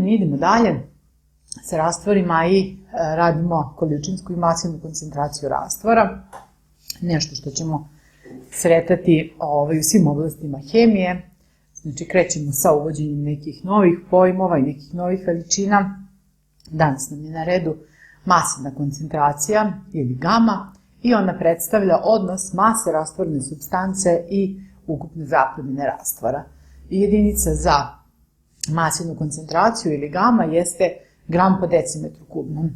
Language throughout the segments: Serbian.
Idemo dalje sa rastvorima i radimo količinsku i masivnu koncentraciju rastvora. Nešto što ćemo sretati u svim oblastima hemije. Znači, krećemo sa uvođenjem nekih novih pojmova i nekih novih veličina. Danas nam je na redu masivna koncentracija ili gama i ona predstavlja odnos mase rastvorne supstance i ukupne zapremine rastvora. Jedinica za masivnu koncentraciju ili gama jeste gram po decimetru kubnom.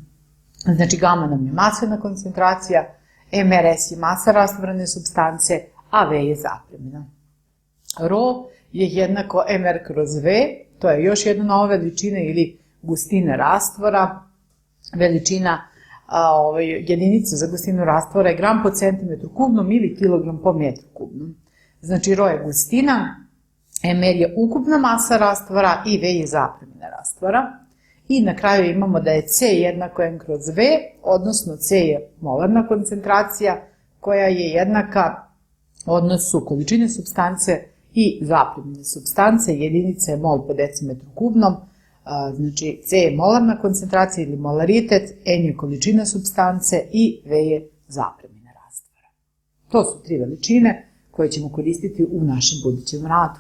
Znači, gama nam je masivna koncentracija, mRs je masa rastvorene supstance, a V je zapremina. Rho je jednako mR kroz V, to je još jedna nova veličina ili gustina rastvora. Veličina jedinica za gustinu rastvora je gram po centimetru kubnom ili kilogram po metru kubnom. Znači, Rho je gustina, mR je ukupna masa rastvora i V je zapremina rastvora. I na kraju imamo da je C jednako M kroz V, odnosno C je molarna koncentracija koja je jednaka odnosu količine supstance i zapremine supstance. Jedinica je mol po decimetru kubnom, znači C je molarna koncentracija ili molaritet, N je količina supstance i V je zapremina rastvora. To su tri veličine koje ćemo koristiti u našem budućem radu.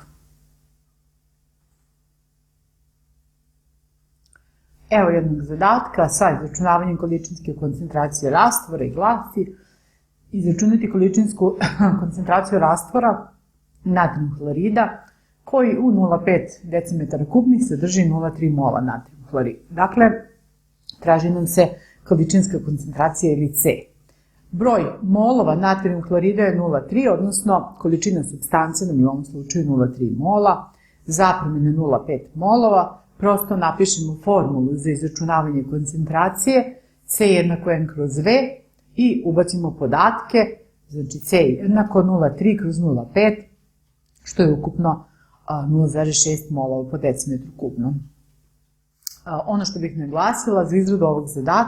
Evo jednog zadatka sa izračunavanjem količinske koncentracije rastvora i glasi: izračunati količinsku koncentraciju rastvora natrijum hlorida koji u 0,5 decimetara kubnih sadrži 0,3 mola natrijum hlorida. Dakle, traži nam se količinska koncentracija ili C. Broj molova natrijum hlorida je 0,3, odnosno količina supstance nam je u ovom slučaju 0,3 mola, zapremine 0,5 molova. Prosto napišemo formulu za izračunavanje koncentracije, C jednako M kroz V i ubacimo podatke, znači C jednako 0,3 kroz 0,5, što je ukupno 0,6 molova po decimetru kubnom. Ono što bih naglasila za izradu ovog zadatka